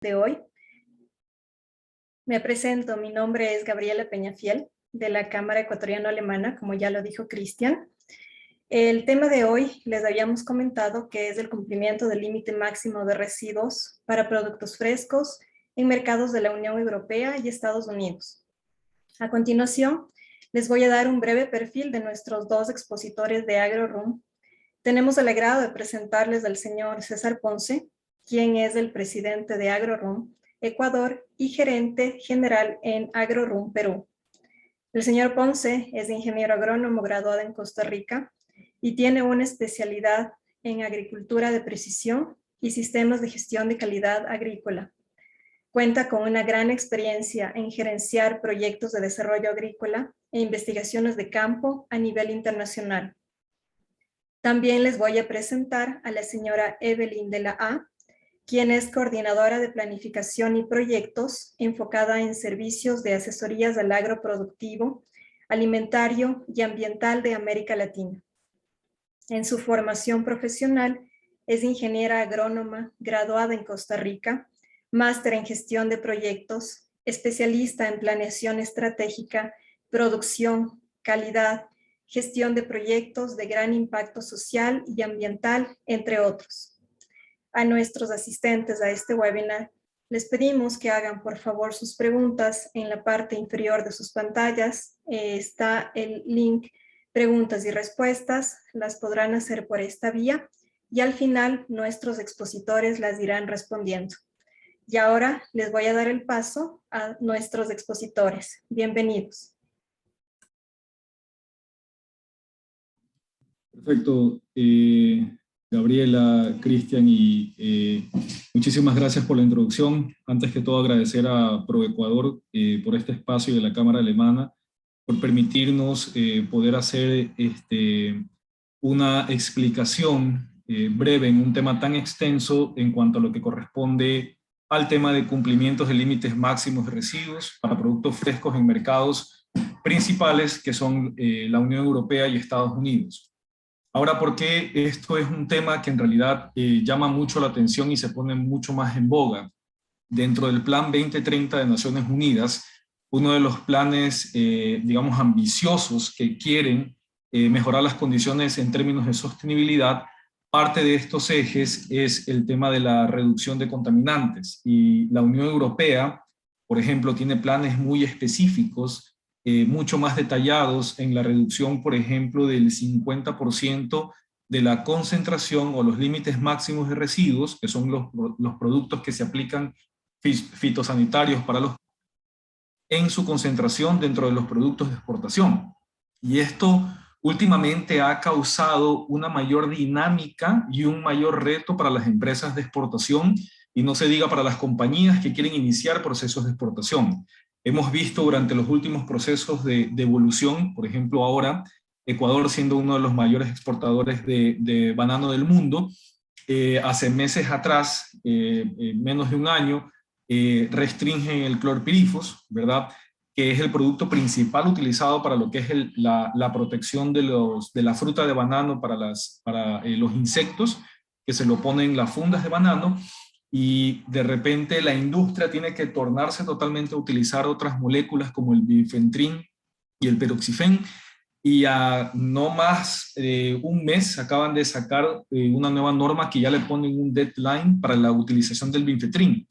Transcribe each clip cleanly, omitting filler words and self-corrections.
de hoy. Me presento, mi nombre es Gabriela Peñafiel, de la Cámara Ecuatoriano-Alemana, como ya lo dijo Cristian. El tema de hoy les habíamos comentado que es el cumplimiento del límite máximo de residuos para productos frescos en mercados de la Unión Europea y Estados Unidos. A continuación, les voy a dar un breve perfil de nuestros dos expositores de AgroRoom. Tenemos el agrado de presentarles al señor César Ponce, quien es el presidente de AgroRoom Ecuador y gerente general en AgroRoom Perú. El señor Ponce es ingeniero agrónomo graduado en Costa Rica y tiene una especialidad en agricultura de precisión y sistemas de gestión de calidad agrícola. Cuenta con una gran experiencia en gerenciar proyectos de desarrollo agrícola e investigaciones de campo a nivel internacional. También les voy a presentar a la señora Evelyn de la A, quien es coordinadora de planificación y proyectos enfocada en servicios de asesorías al agroproductivo, alimentario y ambiental de América Latina. En su formación profesional es ingeniera agrónoma graduada en Costa Rica, máster en gestión de proyectos, especialista en planeación estratégica, producción, calidad, gestión de proyectos de gran impacto social y ambiental, entre otros. A nuestros asistentes a este webinar, les pedimos que hagan por favor sus preguntas en la parte inferior de sus pantallas. Está el link preguntas y respuestas, las podrán hacer por esta vía y al final nuestros expositores las irán respondiendo. Y ahora les voy a dar el paso a nuestros expositores. Bienvenidos. Perfecto. Gabriela, Cristian, y muchísimas gracias por la introducción. Antes que todo, agradecer a ProEcuador por este espacio de la Cámara Alemana, por permitirnos poder hacer una explicación breve en un tema tan extenso en cuanto a lo que corresponde al tema de cumplimientos de límites máximos de residuos para productos frescos en mercados principales que son la Unión Europea y Estados Unidos. Ahora, ¿por qué esto es un tema que en realidad llama mucho la atención y se pone mucho más en boga? Dentro del Plan 2030 de Naciones Unidas, uno de los planes, digamos, ambiciosos que quieren mejorar las condiciones en términos de sostenibilidad, parte de estos ejes es el tema de la reducción de contaminantes. Y la Unión Europea, por ejemplo, tiene planes muy específicos, mucho más detallados en la reducción, por ejemplo, del 50% de la concentración o los límites máximos de residuos, que son los productos que se aplican fitosanitarios para los en su concentración dentro de los productos de exportación. Y esto últimamente ha causado una mayor dinámica y un mayor reto para las empresas de exportación, y no se diga para las compañías que quieren iniciar procesos de exportación. Hemos visto durante los últimos procesos de evolución, por ejemplo ahora, Ecuador siendo uno de los mayores exportadores de banano del mundo, hace meses atrás, menos de un año, restringen el clorpirifos, ¿verdad?, que es el producto principal utilizado para lo que es la protección de la fruta de banano para los insectos, que se lo ponen las fundas de banano, y de repente la industria tiene que tornarse totalmente a utilizar otras moléculas como el bifenthrin y el peroxifen, y a no más un mes acaban de sacar una nueva norma que ya le ponen un deadline para la utilización del bifenthrin.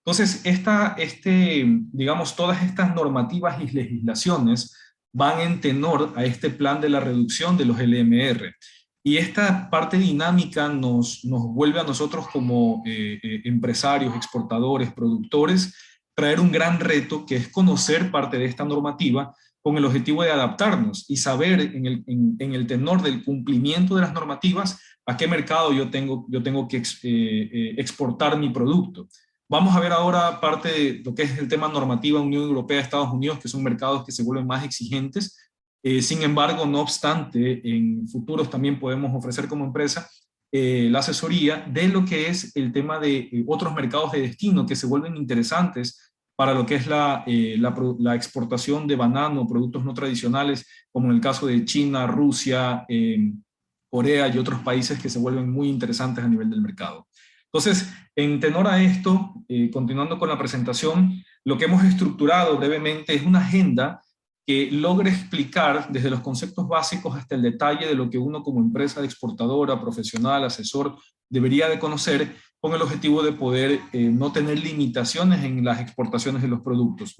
Entonces, digamos, todas estas normativas y legislaciones van en tenor a este plan de la reducción de los LMR. Y esta parte dinámica nos vuelve a nosotros como empresarios, exportadores, productores, traer un gran reto que es conocer parte de esta normativa con el objetivo de adaptarnos y saber en el tenor del cumplimiento de las normativas a qué mercado yo tengo que exportar mi producto. Vamos a ver ahora parte de lo que es el tema normativa Unión Europea, Estados Unidos, que son mercados que se vuelven más exigentes. Sin embargo, no obstante, en futuros también podemos ofrecer como empresa la asesoría de lo que es el tema de otros mercados de destino que se vuelven interesantes para lo que es la exportación de banano, productos no tradicionales, como en el caso de China, Rusia, Corea y otros países que se vuelven muy interesantes a nivel del mercado. Entonces, en tenor a esto, continuando con la presentación, lo que hemos estructurado brevemente es una agenda que logre explicar desde los conceptos básicos hasta el detalle de lo que uno como empresa exportadora, profesional, asesor, debería de conocer con el objetivo de poder no tener limitaciones en las exportaciones de los productos.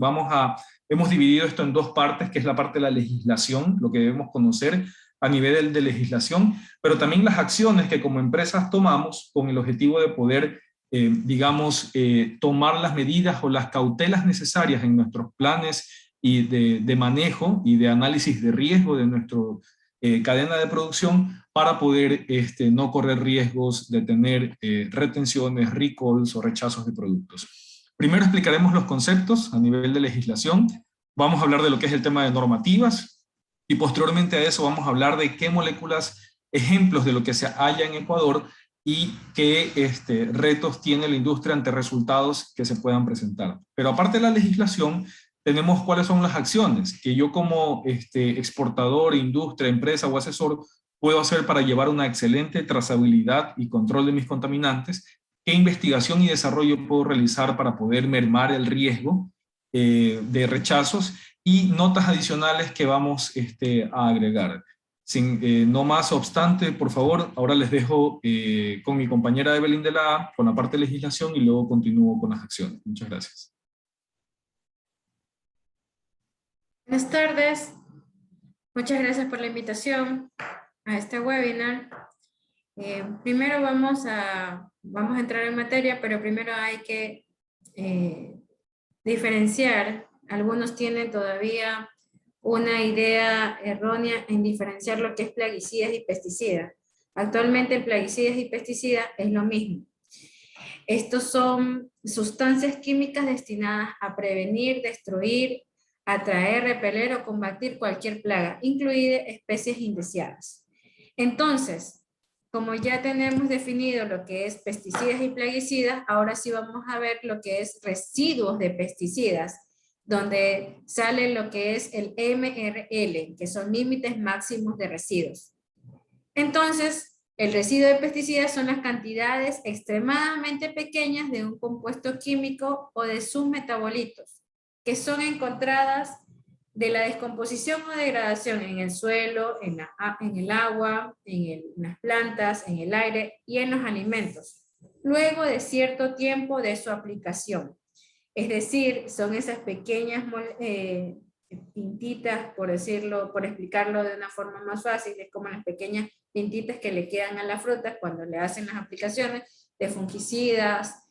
Hemos dividido esto en dos partes, que es la parte de la legislación, lo que debemos conocer a nivel de legislación, pero también las acciones que como empresas tomamos con el objetivo de poder, tomar las medidas o las cautelas necesarias en nuestros planes y de manejo y de análisis de riesgo de nuestra cadena de producción para poder no correr riesgos de tener retenciones, recalls o rechazos de productos. Primero explicaremos los conceptos a nivel de legislación, vamos a hablar de lo que es el tema de normativas y posteriormente a eso vamos a hablar de qué moléculas, ejemplos de lo que se halla en Ecuador y qué retos tiene la industria ante resultados que se puedan presentar. Pero aparte de la legislación, tenemos cuáles son las acciones que yo como exportador, industria, empresa o asesor puedo hacer para llevar una excelente trazabilidad y control de mis contaminantes, qué investigación y desarrollo puedo realizar para poder mermar el riesgo de rechazos y notas adicionales que vamos a agregar. No más obstante, por favor, ahora les dejo con mi compañera Evelyn de la A con la parte de legislación y luego continúo con las acciones. Muchas gracias. Buenas tardes, muchas gracias por la invitación a este webinar. Primero vamos a entrar en materia, pero primero hay que diferenciar. Algunos tienen todavía una idea errónea en diferenciar lo que es plaguicidas y pesticidas. Actualmente plaguicidas y pesticidas es lo mismo. Estos son sustancias químicas destinadas a prevenir, destruir, atraer, repeler o combatir cualquier plaga, incluidas especies indeseadas. Entonces, como ya tenemos definido lo que es pesticidas y plaguicidas, ahora sí vamos a ver lo que es residuos de pesticidas, donde sale lo que es el MRL, que son límites máximos de residuos. Entonces, el residuo de pesticidas son las cantidades extremadamente pequeñas de un compuesto químico o de sus metabolitos, que son encontradas de la descomposición o degradación en el suelo, en el agua, en las plantas, en el aire y en los alimentos, luego de cierto tiempo de su aplicación. Es decir, son esas pequeñas pintitas, por decirlo, por explicarlo de una forma más fácil, es como las pequeñas pintitas que le quedan a las frutas cuando le hacen las aplicaciones de fungicidas,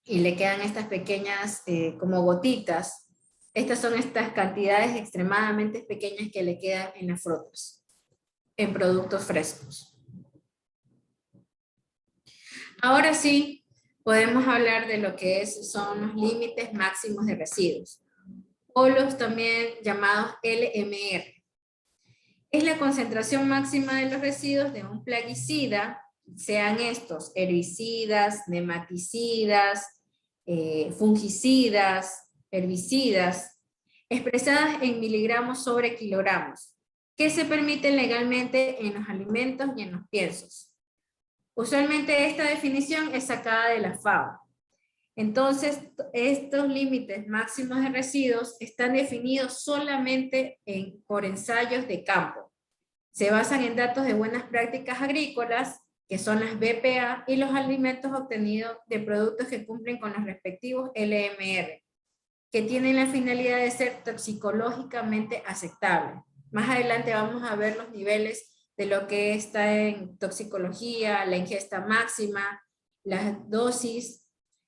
y le quedan estas pequeñas como gotitas. Estas son estas cantidades extremadamente pequeñas que le quedan en las frutas, en productos frescos. Ahora sí, podemos hablar de lo que son los límites máximos de residuos, o los también llamados LMR. Es la concentración máxima de los residuos de un plaguicida, sean estos herbicidas, nematicidas, fungicidas, herbicidas, expresadas en miligramos sobre kilogramos, que se permiten legalmente en los alimentos y en los piensos. Usualmente esta definición es sacada de la FAO. Entonces, estos límites máximos de residuos están definidos solamente por ensayos de campo. Se basan en datos de buenas prácticas agrícolas, que son las BPA, y los alimentos obtenidos de productos que cumplen con los respectivos LMR, que tienen la finalidad de ser toxicológicamente aceptables. Más adelante vamos a ver los niveles de lo que está en toxicología, la ingesta máxima, las dosis,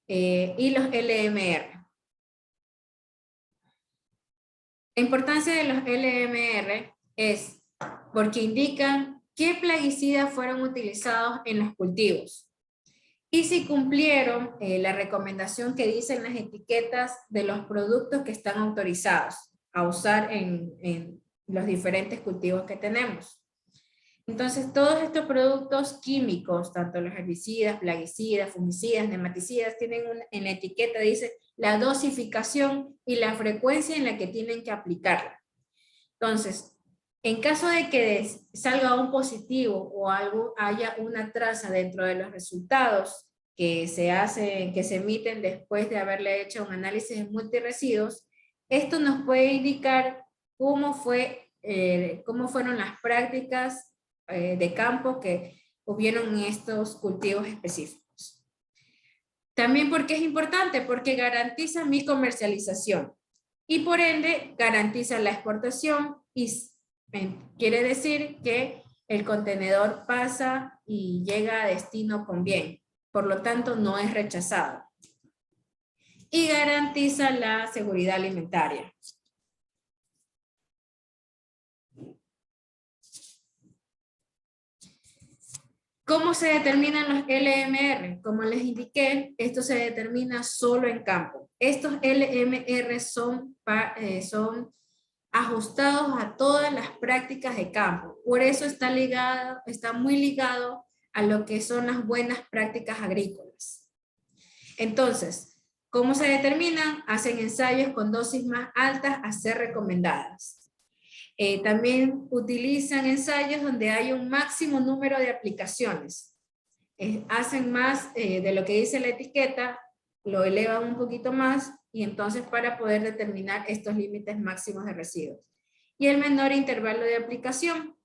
y los LMR. La importancia de los LMR es porque indican qué plaguicidas fueron utilizados en los cultivos y si cumplieron la recomendación que dicen las etiquetas de los productos que están autorizados a usar en los diferentes cultivos que tenemos. Entonces, todos estos productos químicos, tanto los herbicidas, plaguicidas, fungicidas, nematicidas, tienen en la etiqueta dice la dosificación y la frecuencia en la que tienen que aplicarla. Entonces, En caso de que salga un positivo o haya una traza dentro de los resultados que se emiten después de haberle hecho un análisis de multiresiduos, esto nos puede indicar cómo fueron las prácticas de campo que hubieron en estos cultivos específicos. También, ¿por qué es importante? Porque garantiza mi comercialización y por ende garantiza la exportación y quiere decir que el contenedor pasa y llega a destino con bien, por lo tanto no es rechazado. Y garantiza la seguridad alimentaria. ¿Cómo se determinan los LMR? Como les indiqué, esto se determina solo en campo. Estos LMR son ajustados a todas las prácticas de campo. Por eso está muy ligado a lo que son las buenas prácticas agrícolas. Entonces, ¿cómo se determinan? Hacen ensayos con dosis más altas a ser recomendadas. También utilizan ensayos donde hay un máximo número de aplicaciones. Hacen más de lo que dice la etiqueta, lo elevan un poquito más y entonces para poder determinar estos límites máximos de residuos. Y el menor intervalo de aplicación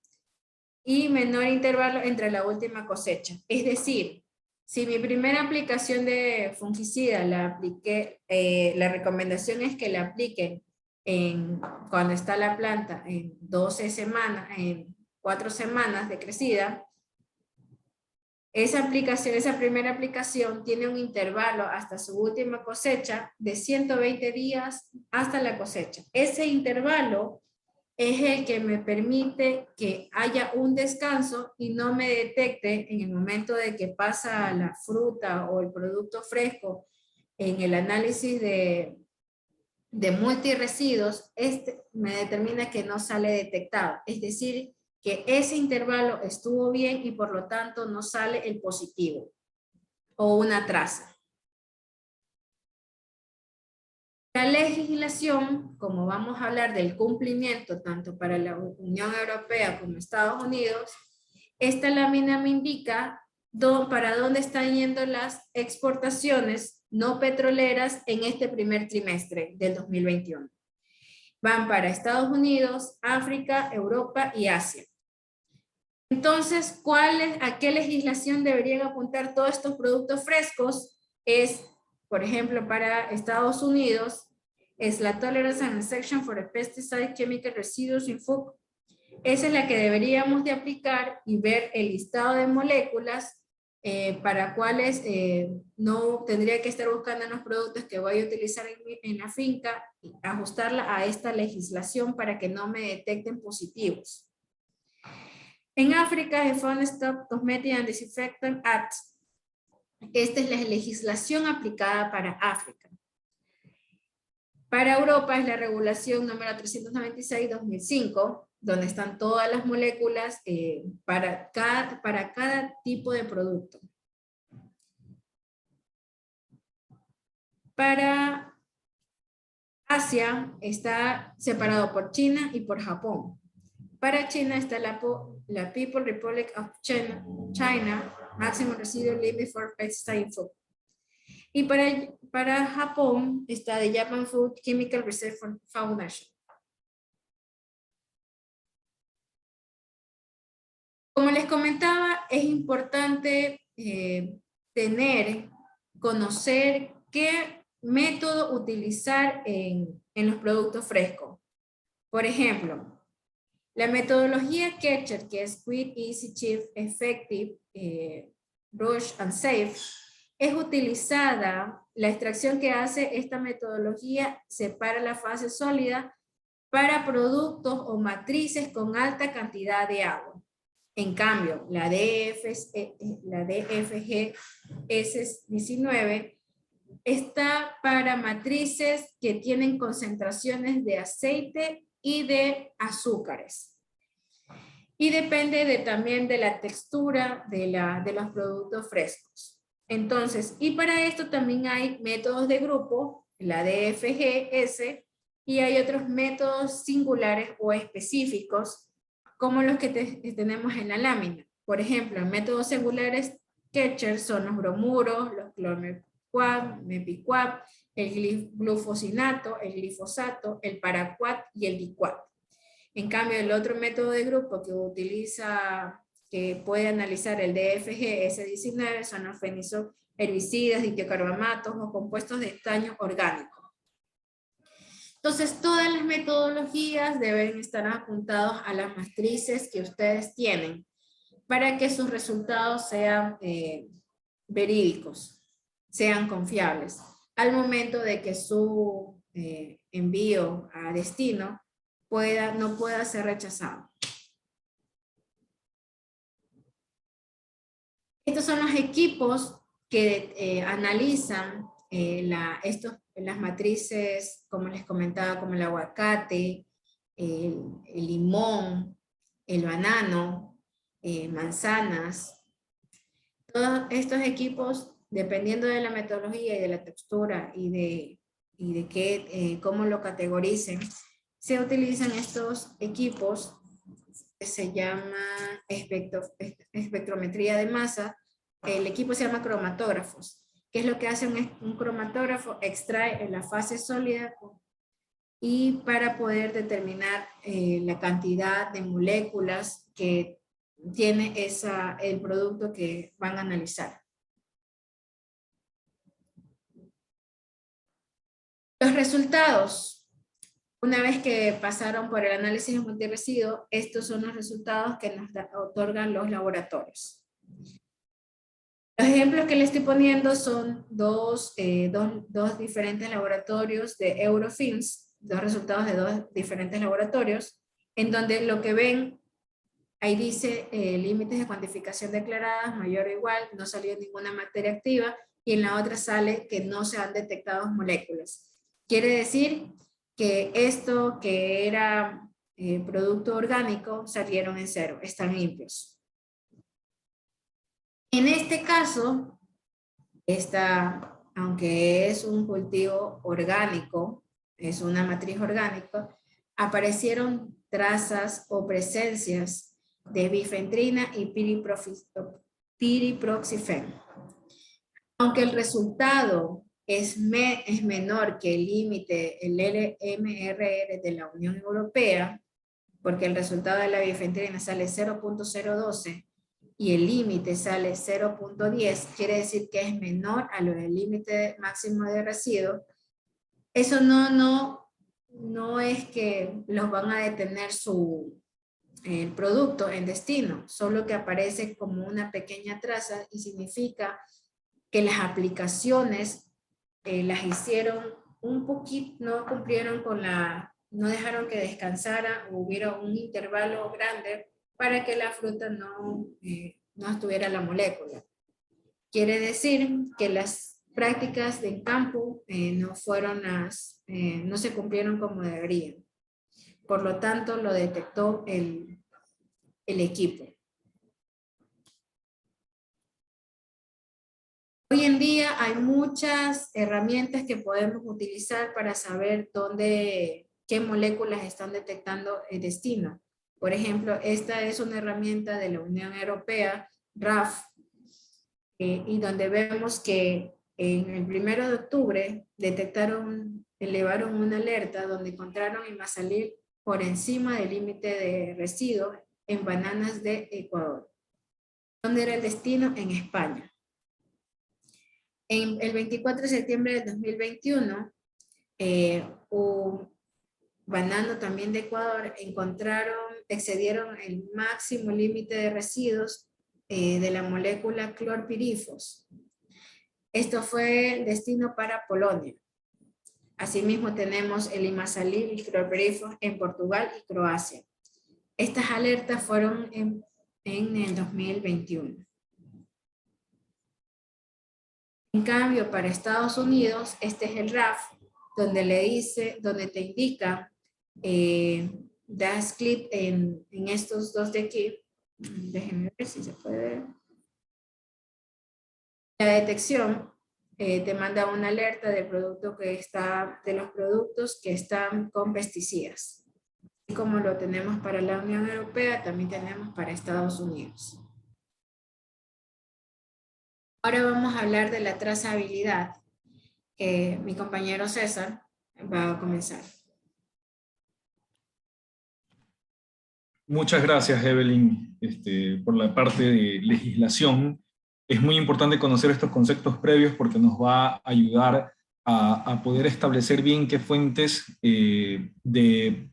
y menor intervalo entre la última cosecha. Es decir, si mi primera aplicación de fungicida la apliqué, la recomendación es que la apliquen cuando está la planta en 12 semanas, en 4 semanas de crecida, esa primera aplicación tiene un intervalo hasta su última cosecha de 120 días hasta la cosecha. Ese intervalo es el que me permite que haya un descanso y no me detecte en el momento de que pasa la fruta o el producto fresco en el análisis de multiresiduos, me determina que no sale detectado. Es decir, que ese intervalo estuvo bien y por lo tanto no sale el positivo o una traza. La legislación, como vamos a hablar del cumplimiento tanto para la Unión Europea como Estados Unidos, esta lámina me indica para dónde están yendo las exportaciones no petroleras en este primer trimestre del 2021. Van para Estados Unidos, África, Europa y Asia. Entonces, ¿a qué legislación deberían apuntar todos estos productos frescos? Por ejemplo, para Estados Unidos, es la Tolerance and Exception for the Pesticide Chemical Residues in Food. Esa es la que deberíamos de aplicar y ver el listado de moléculas para cuales no tendría que estar buscando en los productos que voy a utilizar en la finca, y ajustarla a esta legislación para que no me detecten positivos. En África, el Food Stop Cosmetic and Disinfectant Act. Esta es la legislación aplicada para África. Para Europa es la regulación número 396-2005, donde están todas las moléculas para cada tipo de producto. Para Asia está separado por China y por Japón. Para China está la People Republic of China, Maximum Residual Limit for Pesticide Food. Y para Japón está the Japan Food Chemical Reserve Foundation. Como les comentaba, es importante conocer qué método utilizar en los productos frescos. Por ejemplo, la metodología Ketcher, que es Quick, Easy, Cheap, Effective, Rush and Safe, es utilizada. La extracción que hace esta metodología separa la fase sólida para productos o matrices con alta cantidad de agua. En cambio, la DFG-S19 está para matrices que tienen concentraciones de aceite y de azúcares. Y depende también de la textura de los productos frescos. Entonces, y para esto también hay métodos de grupo, la DFGS, y hay otros métodos singulares o específicos como los que tenemos en la lámina. Por ejemplo, en métodos celulares Ketcher son los bromuros, los clormequab, mepiquab, el glufosinato, el glifosato, el paraquat y el diquat. En cambio, el otro método de grupo que puede analizar el DFG S19 son los fenizoherbicidas, ditiocarbamatos o compuestos de estaño orgánico. Entonces, todas las metodologías deben estar apuntados a las matrices que ustedes tienen para que sus resultados sean verídicos, sean confiables, al momento de que su envío a destino no pueda ser rechazado. Estos son los equipos que analizan las matrices, como les comentaba, como el aguacate, el limón, el banano, manzanas. Todos estos equipos, dependiendo de la metodología y de la textura y de cómo lo categoricen, se utilizan estos equipos que se llama espectrometría de masa. El equipo se llama cromatógrafos. ¿Qué es lo que hace un cromatógrafo? Extrae la fase sólida y para poder determinar la cantidad de moléculas que tiene el producto que van a analizar. Los resultados, una vez que pasaron por el análisis de multiresiduo, estos son los resultados que nos otorgan los laboratorios. Los ejemplos que les estoy poniendo son dos diferentes laboratorios de Eurofins, dos resultados de dos diferentes laboratorios, en donde lo que ven, ahí dice límites de cuantificación declaradas, mayor o igual, no salió ninguna materia activa, y en la otra sale que no se han detectado moléculas. Quiere decir que esto que era producto orgánico salieron en cero, están limpios. En este caso, aunque es un cultivo orgánico, es una matriz orgánica, aparecieron trazas o presencias de bifentrina y piriproxifen. Aunque el resultado es menor que el límite, el LMRR de la Unión Europea, porque el resultado de la bifentrina sale 0.012 y el límite sale 0.10, quiere decir que es menor a lo del límite máximo de residuo. Eso no es que los van a detener el producto en destino, solo que aparece como una pequeña traza y significa que las aplicaciones las hicieron un poquito, no cumplieron no dejaron que descansara, hubiera un intervalo grande para que la fruta no estuviera la molécula. Quiere decir que las prácticas de campo no se cumplieron como deberían. Por lo tanto, lo detectó el equipo. Hoy en día hay muchas herramientas que podemos utilizar para saber qué moléculas están detectando el destino. Por ejemplo, esta es una herramienta de la Unión Europea, RAF, y donde vemos que en el 1 de octubre elevaron una alerta donde encontraron imasalir por encima del límite de residuos en bananas de Ecuador. ¿Dónde era el destino? En España. El 24 de septiembre de 2021, un banano también de Ecuador excedieron el máximo límite de residuos de la molécula clorpirifos. Esto fue el destino para Polonia. Asimismo tenemos el imasalir y clorpirifos en Portugal y Croacia. Estas alertas fueron en el 2021. En cambio, para Estados Unidos, este es el RAF, donde te indica das clic en estos dos de aquí. Déjenme ver si se puede ver. La detección te manda una alerta del producto de los productos que están con pesticidas. como lo tenemos para la Unión Europea, también tenemos para Estados Unidos. Ahora vamos a hablar de la trazabilidad. Mi compañero César va a comenzar. Muchas gracias, Evelyn, por la parte de legislación. Es muy importante conocer estos conceptos previos porque nos va a ayudar a poder establecer bien qué fuentes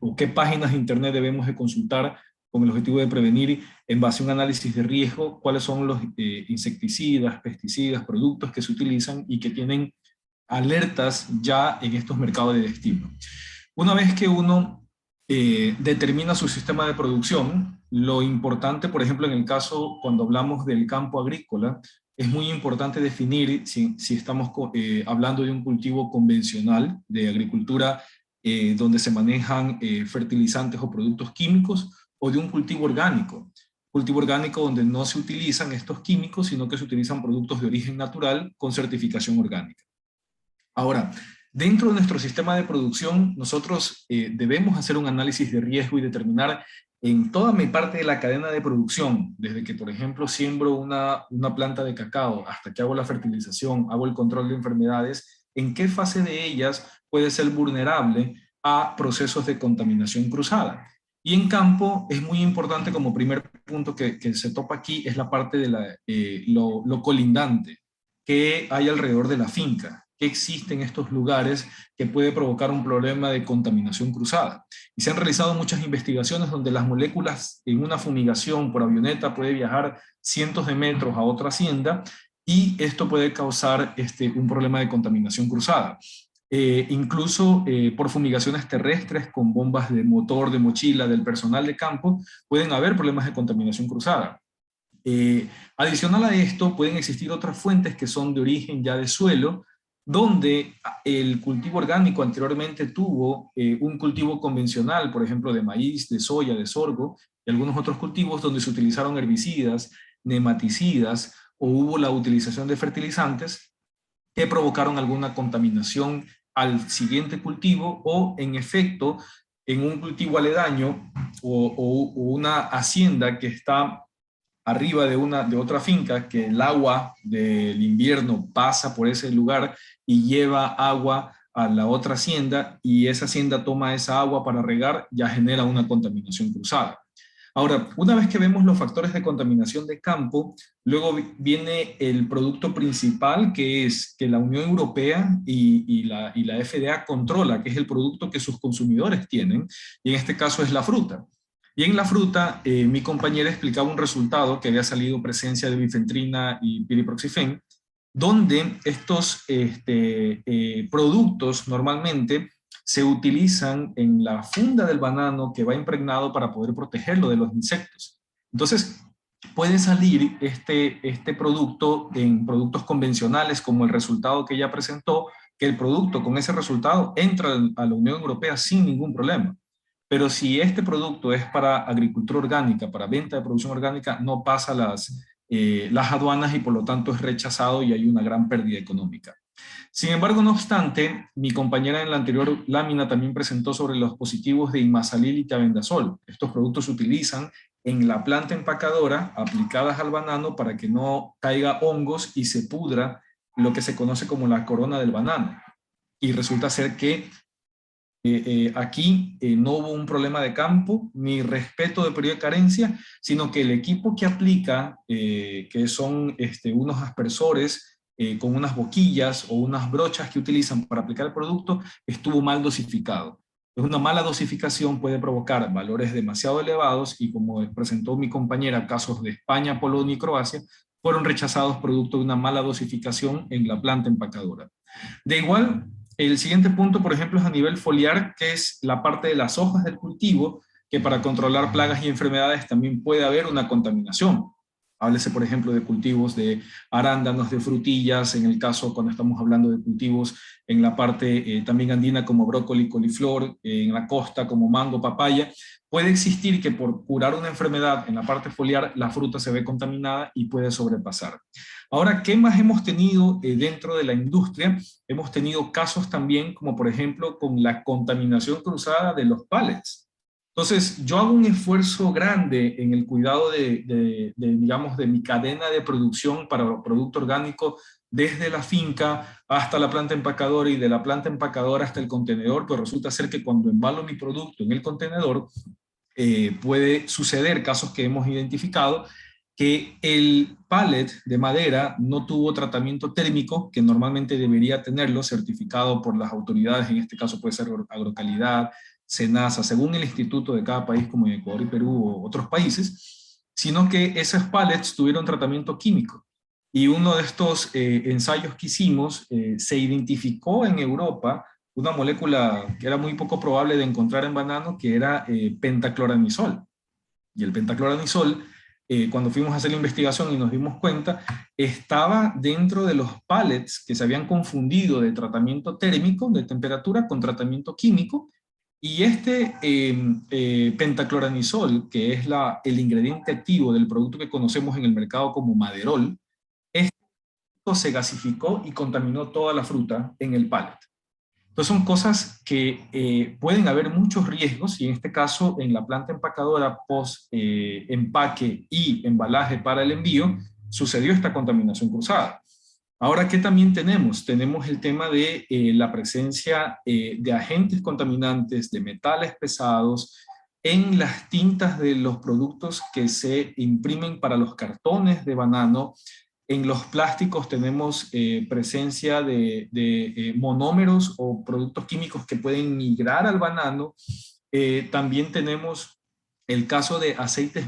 o qué páginas de internet debemos de consultar con el objetivo de prevenir en base a un análisis de riesgo cuáles son los insecticidas, pesticidas, productos que se utilizan y que tienen alertas ya en estos mercados de destino. Una vez que uno determina su sistema de producción, lo importante, por ejemplo, en el caso cuando hablamos del campo agrícola, es muy importante definir si estamos hablando de un cultivo convencional de agricultura donde se manejan fertilizantes o productos químicos, o de un cultivo orgánico. Cultivo orgánico donde no se utilizan estos químicos, sino que se utilizan productos de origen natural con certificación orgánica. Ahora, dentro de nuestro sistema de producción, nosotros debemos hacer un análisis de riesgo y determinar en toda mi parte de la cadena de producción, desde que, por ejemplo, siembro una planta de cacao hasta que hago la fertilización, hago el control de enfermedades, en qué fase de ellas puede ser vulnerable a procesos de contaminación cruzada. Y en campo es muy importante, como primer punto que se topa aquí, es la parte de lo colindante que hay alrededor de la finca, que existen estos lugares que puede provocar un problema de contaminación cruzada. Y se han realizado muchas investigaciones donde las moléculas en una fumigación por avioneta puede viajar cientos de metros a otra hacienda y esto puede causar un problema de contaminación cruzada. Incluso por fumigaciones terrestres con bombas de motor, de mochila, del personal de campo, pueden haber problemas de contaminación cruzada. Adicional a esto, pueden existir otras fuentes que son de origen ya de suelo, donde el cultivo orgánico anteriormente tuvo un cultivo convencional, por ejemplo, de maíz, de soya, de sorgo, y algunos otros cultivos donde se utilizaron herbicidas, nematicidas, o hubo la utilización de fertilizantes que provocaron alguna contaminación al siguiente cultivo, o en efecto, en un cultivo aledaño o una hacienda que está arriba de otra finca, que el agua del invierno pasa por ese lugar y lleva agua a la otra hacienda, y esa hacienda toma esa agua para regar, ya genera una contaminación cruzada. Ahora, una vez que vemos los factores de contaminación de campo, luego viene el producto principal, que es que la Unión Europea y la FDA controla, que es el producto que sus consumidores tienen, y en este caso es la fruta. Y en la fruta, mi compañera explicaba un resultado que había salido presencia de bifentrina y piriproxifen, donde estos productos normalmente se utilizan en la funda del banano que va impregnado para poder protegerlo de los insectos. Entonces, puede salir este producto en productos convencionales, como el resultado que ella presentó, que el producto con ese resultado entra a la Unión Europea sin ningún problema. Pero si este producto es para agricultura orgánica, para venta de producción orgánica, no pasa las aduanas y por lo tanto es rechazado y hay una gran pérdida económica. Sin embargo, no obstante, mi compañera en la anterior lámina también presentó sobre los positivos de imasalil y tiabendazol. Estos productos se utilizan en la planta empacadora, aplicadas al banano para que no caiga hongos y se pudra lo que se conoce como la corona del banano. Y resulta ser que aquí no hubo un problema de campo ni respeto de periodo de carencia, sino que el equipo que aplica, que son unos aspersores con unas boquillas o unas brochas que utilizan para aplicar el producto, estuvo mal dosificado. Una mala dosificación puede provocar valores demasiado elevados y, como presentó mi compañera, casos de España, Polonia y Croacia fueron rechazados producto de una mala dosificación en la planta empacadora. De igual, el siguiente punto, por ejemplo, es a nivel foliar, que es la parte de las hojas del cultivo, que para controlar plagas y enfermedades también puede haber una contaminación. Háblese, por ejemplo, de cultivos de arándanos, de frutillas, en el caso cuando estamos hablando de cultivos en la parte también andina como brócoli, coliflor, en la costa como mango, papaya. Puede existir que por curar una enfermedad en la parte foliar la fruta se ve contaminada y puede sobrepasar. Ahora, ¿qué más hemos tenido dentro de la industria? Hemos tenido casos también como por ejemplo con la contaminación cruzada de los pallets. Entonces, yo hago un esfuerzo grande en el cuidado digamos, de mi cadena de producción para producto orgánico, desde la finca hasta la planta empacadora y de la planta empacadora hasta el contenedor, pues resulta ser que cuando embalo mi producto en el contenedor, puede suceder casos que hemos identificado, que el pallet de madera no tuvo tratamiento térmico, que normalmente debería tenerlo, certificado por las autoridades, en este caso puede ser Agrocalidad, SENASA, según el instituto de cada país como en Ecuador y Perú o otros países, sino que esos pallets tuvieron tratamiento químico. Y uno de estos ensayos que hicimos, se identificó en Europa una molécula que era muy poco probable de encontrar en banano, que era pentacloranisol. Y el pentacloranisol, cuando fuimos a hacer la investigación y nos dimos cuenta, estaba dentro de los pallets que se habían confundido de tratamiento térmico, de temperatura, con tratamiento químico, y este pentacloranisol, que es el ingrediente activo del producto que conocemos en el mercado como maderol, esto se gasificó y contaminó toda la fruta en el pallet. Entonces son cosas que pueden haber muchos riesgos, y en este caso en la planta empacadora post empaque y embalaje para el envío sucedió esta contaminación cruzada. Ahora, ¿qué también tenemos? Tenemos el tema de la presencia de agentes contaminantes, de metales pesados en las tintas de los productos que se imprimen para los cartones de banano. En los plásticos tenemos presencia de monómeros o productos químicos que pueden migrar al banano. También tenemos el caso de aceites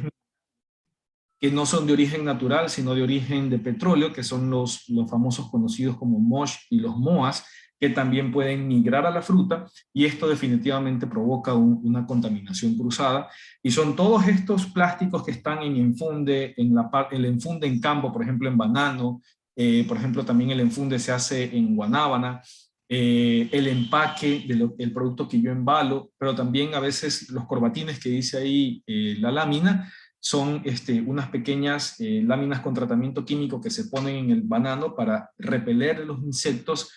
que no son de origen natural, sino de origen de petróleo, que son los famosos conocidos como MOSH y los MOAS, que también pueden migrar a la fruta, y esto definitivamente provoca una contaminación cruzada. Y son todos estos plásticos que están en enfunde, el enfunde en campo, por ejemplo en banano, por ejemplo también el enfunde se hace en guanábana, el empaque del producto que yo embalo, pero también a veces los corbatines que dice ahí la lámina, son unas pequeñas láminas con tratamiento químico que se ponen en el banano para repeler los insectos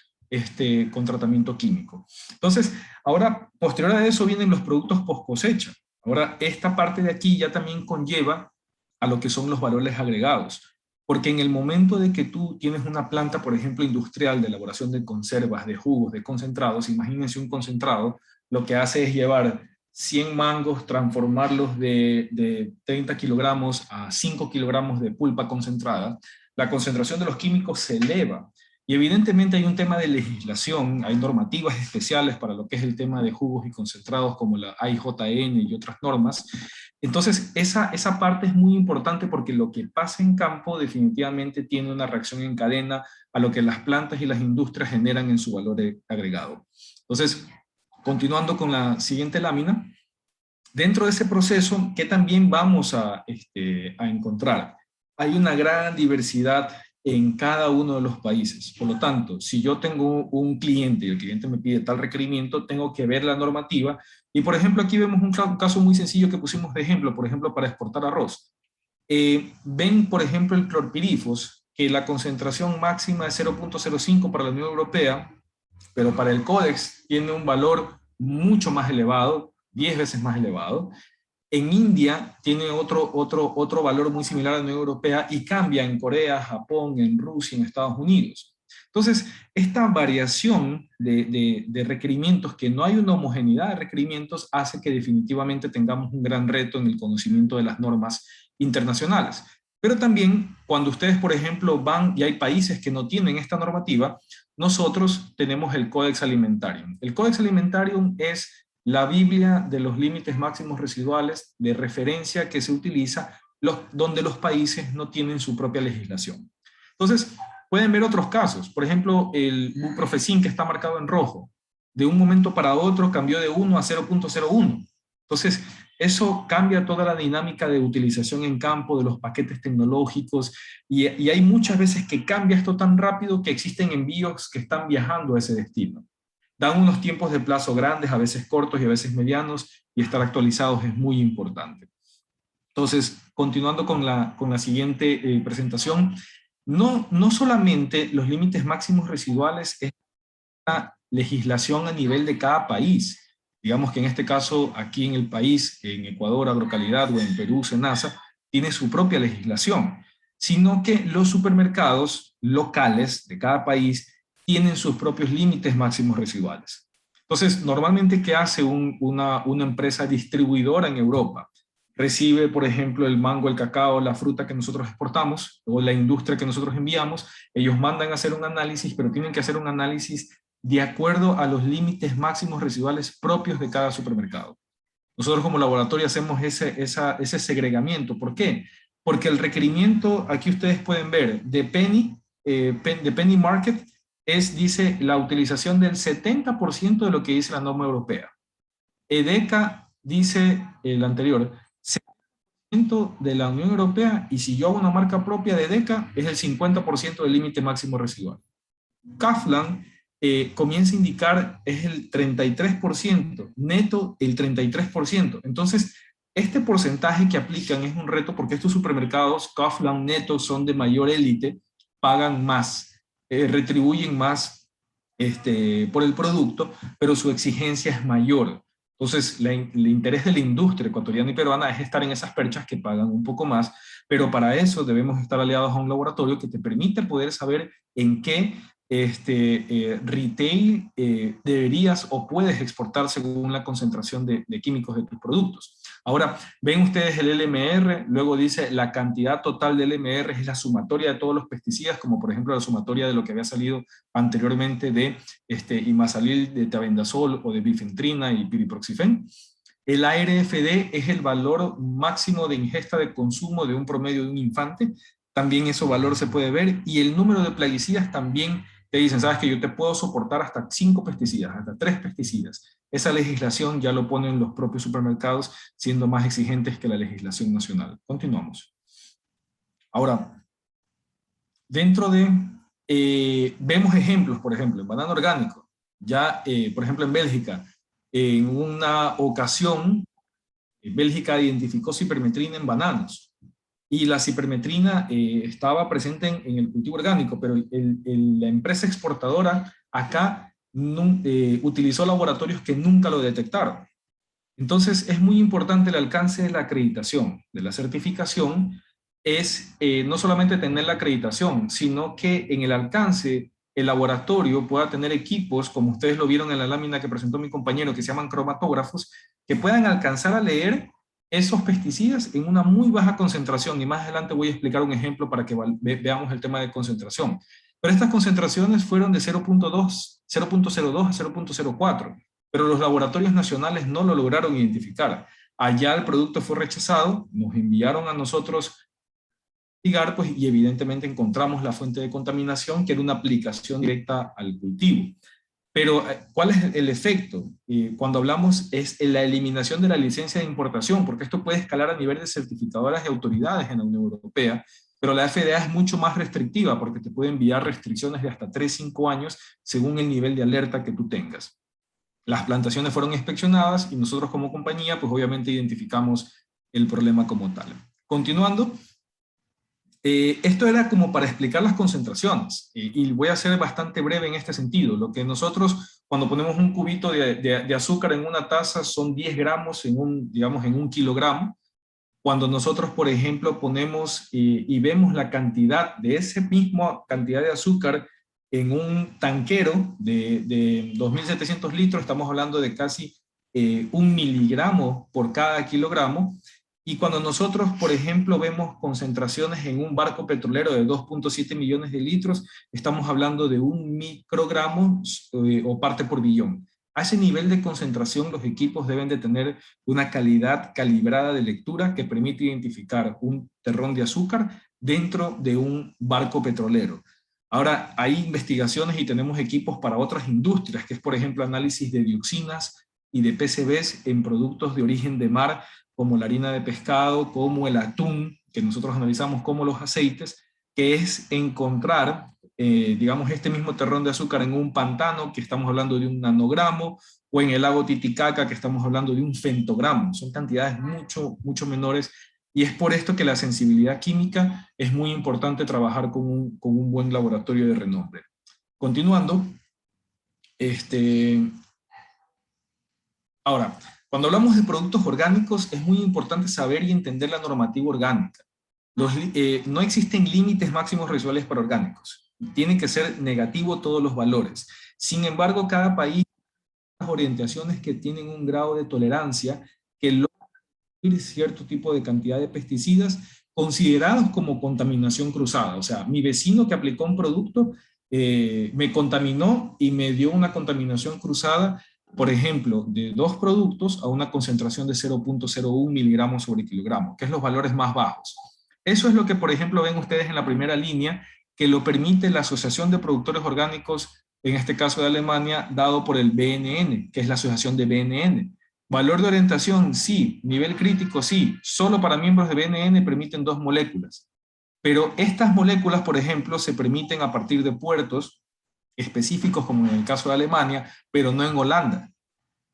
con tratamiento químico. Entonces, ahora, posterior a eso vienen los productos post cosecha. Ahora, esta parte de aquí ya también conlleva a lo que son los valores agregados. Porque en el momento de que tú tienes una planta, por ejemplo, industrial de elaboración de conservas, de jugos, de concentrados, imagínense un concentrado, lo que hace es llevar 100 mangos, transformarlos de 30 kilogramos a 5 kilogramos de pulpa concentrada, la concentración de los químicos se eleva. Y evidentemente hay un tema de legislación, hay normativas especiales para lo que es el tema de jugos y concentrados, como la AIJN y otras normas. Entonces, esa parte es muy importante, porque lo que pasa en campo definitivamente tiene una reacción en cadena a lo que las plantas y las industrias generan en su valor agregado. Entonces, continuando con la siguiente lámina, dentro de ese proceso, ¿qué también vamos a encontrar? Hay una gran diversidad en cada uno de los países. Por lo tanto, si yo tengo un cliente y el cliente me pide tal requerimiento, tengo que ver la normativa. Y por ejemplo, aquí vemos un caso muy sencillo que pusimos de ejemplo, por ejemplo, para exportar arroz. Ven, por ejemplo, el clorpirifos, que la concentración máxima es 0.05 para la Unión Europea, pero para el Codex tiene un valor mucho más elevado, 10 veces más elevado. En India tiene otro valor muy similar a la Unión Europea, y cambia en Corea, Japón, en Rusia, en Estados Unidos. Entonces, esta variación de requerimientos, que no hay una homogeneidad de requerimientos, hace que definitivamente tengamos un gran reto en el conocimiento de las normas internacionales. Pero también, cuando ustedes, por ejemplo, van y hay países que no tienen esta normativa, nosotros tenemos el Codex Alimentarium. El Codex Alimentarium es la Biblia de los límites máximos residuales de referencia que se utiliza donde los países no tienen su propia legislación. Entonces, pueden ver otros casos. Por ejemplo, el buprofesin, que está marcado en rojo, de un momento para otro cambió de 1 a 0.01. Entonces, eso cambia toda la dinámica de utilización en campo de los paquetes tecnológicos, y hay muchas veces que cambia esto tan rápido que existen envíos que están viajando a ese destino. Dan unos tiempos de plazo grandes, a veces cortos y a veces medianos, y estar actualizados es muy importante. Entonces, continuando con la siguiente presentación, no solamente los límites máximos residuales es la legislación a nivel de cada país. digamos que en este caso aquí en el país, en Ecuador Agrocalidad o en Perú Senasa, tiene su propia legislación, sino que los supermercados locales de cada país tienen sus propios límites máximos residuales. Entonces, normalmente, ¿qué hace una empresa distribuidora en Europa? Recibe, por ejemplo, el mango, el cacao, la fruta que nosotros exportamos, o la industria que nosotros enviamos, ellos mandan a hacer un análisis, pero tienen que hacer un análisis de acuerdo a los límites máximos residuales propios de cada supermercado. Nosotros como laboratorio hacemos ese segregamiento. ¿Por qué? Porque el requerimiento, aquí ustedes pueden ver, de Penny Market, dice la utilización del 70% de lo que dice la norma europea. EDECA dice el anterior, 70% de la Unión Europea, y si yo hago una marca propia de EDECA, es el 50% del límite máximo residual. Kaflan comienza a indicar es el 33%, neto el 33%. Entonces, este porcentaje que aplican es un reto porque estos supermercados Kaflan neto son de mayor élite, pagan más, retribuyen más por el producto, pero su exigencia es mayor. Entonces, el interés de la industria ecuatoriana y peruana es estar en esas perchas que pagan un poco más, pero para eso debemos estar aliados a un laboratorio que te permite poder saber en qué retail deberías o puedes exportar según la concentración de químicos de tus productos. Ahora, ven ustedes el LMR, luego dice la cantidad total del LMR es la sumatoria de todos los pesticidas, como por ejemplo la sumatoria de lo que había salido anteriormente de Imasalil, de Tabendazol o de bifentrina y piriproxifen. El ARFD es el valor máximo de ingesta de consumo de un promedio de un infante, también ese valor se puede ver, y el número de plaguicidas también te dicen, sabes que yo te puedo soportar hasta 5 pesticidas, hasta 3 pesticidas. Esa legislación ya lo ponen los propios supermercados, siendo más exigentes que la legislación nacional. Continuamos. Ahora, dentro de, vemos ejemplos, por ejemplo, en banano orgánico, ya, por ejemplo, en Bélgica, en una ocasión, Bélgica identificó cipermetrina en bananos, y la cipermetrina estaba presente en el cultivo orgánico, pero la empresa exportadora acá utilizó laboratorios que nunca lo detectaron. Entonces es muy importante el alcance de la acreditación, de la certificación, es no solamente tener la acreditación, sino que en el alcance el laboratorio pueda tener equipos, como ustedes lo vieron en la lámina que presentó mi compañero, que se llaman cromatógrafos, que puedan alcanzar a leer esos pesticidas en una muy baja concentración, y más adelante voy a explicar un ejemplo para que veamos el tema de concentración. Pero estas concentraciones fueron de 0.02 a 0.04, pero los laboratorios nacionales no lo lograron identificar. Allá el producto fue rechazado, nos enviaron a nosotros investigar, pues, y evidentemente encontramos la fuente de contaminación, que era una aplicación directa al cultivo. Pero, ¿cuál es el efecto? Cuando hablamos es la eliminación de la licencia de importación, porque esto puede escalar a nivel de certificadoras y autoridades en la Unión Europea, pero la FDA es mucho más restrictiva porque te puede enviar restricciones de hasta 3-5 años según el nivel de alerta que tú tengas. Las plantaciones fueron inspeccionadas y nosotros como compañía, pues obviamente identificamos el problema como tal. Continuando. Esto era como para explicar las concentraciones, y voy a ser bastante breve en este sentido. Lo que nosotros, cuando ponemos un cubito de azúcar en una taza, son 10 gramos digamos, en un kilogramo. Cuando nosotros, por ejemplo, ponemos y vemos la cantidad de esa misma cantidad de azúcar en un tanquero de 2.700 litros, estamos hablando de casi 1 miligramo por cada kilogramo. Y cuando nosotros, por ejemplo, vemos concentraciones en un barco petrolero de 2.7 millones de litros, estamos hablando de 1 microgramo o parte por billón. A ese nivel de concentración los equipos deben de tener una calidad calibrada de lectura que permite identificar un terrón de azúcar dentro de un barco petrolero. Ahora, hay investigaciones y tenemos equipos para otras industrias, que es, por ejemplo, análisis de dioxinas y de PCBs en productos de origen de mar, como la harina de pescado, como el atún, que nosotros analizamos como los aceites, que es encontrar, digamos, este mismo terrón de azúcar en un pantano, que estamos hablando de un nanogramo, o en el lago Titicaca, que estamos hablando de un femtogramo. Son cantidades mucho menores, y es por esto que la sensibilidad química es muy importante trabajar con un buen laboratorio de renombre. Continuando, Ahora, cuando hablamos de productos orgánicos, es muy importante saber y entender la normativa orgánica. No existen límites máximos residuales para orgánicos. Tienen que ser negativo todos los valores. Sin embargo, cada país tiene las orientaciones que tienen un grado de tolerancia que logran cierto tipo de cantidad de pesticidas considerados como contaminación cruzada. O sea, mi vecino que aplicó un producto me contaminó y me dio una contaminación cruzada, por ejemplo, de 2 productos a una concentración de 0.01 miligramos sobre kilogramo, que es los valores más bajos. Eso es lo que, por ejemplo, ven ustedes en la primera línea, que lo permite la Asociación de Productores Orgánicos, en este caso de Alemania, dado por el BNN, que es la asociación de BNN. Valor de orientación, sí. Nivel crítico, sí. Solo para miembros de BNN permiten 2 moléculas. Pero estas moléculas, por ejemplo, se permiten a partir de puertos específicos, como en el caso de Alemania, pero no en Holanda.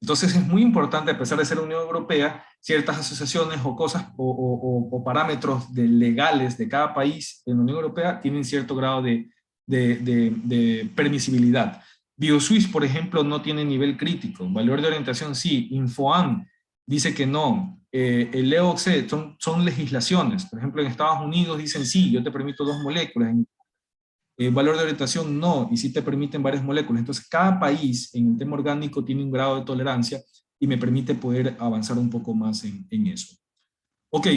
Entonces es muy importante, a pesar de ser Unión Europea, ciertas asociaciones o cosas o parámetros legales de cada país en la Unión Europea tienen cierto grado de permisibilidad. BioSuisse, por ejemplo, no tiene nivel crítico. Valor de orientación, sí. Infoam dice que no. El EOC son legislaciones. Por ejemplo, en Estados Unidos dicen sí, yo te permito 2 moléculas. Valor de orientación no, y sí te permiten varias moléculas. Entonces, cada país en el tema orgánico tiene un grado de tolerancia y me permite poder avanzar un poco más en eso. Ok,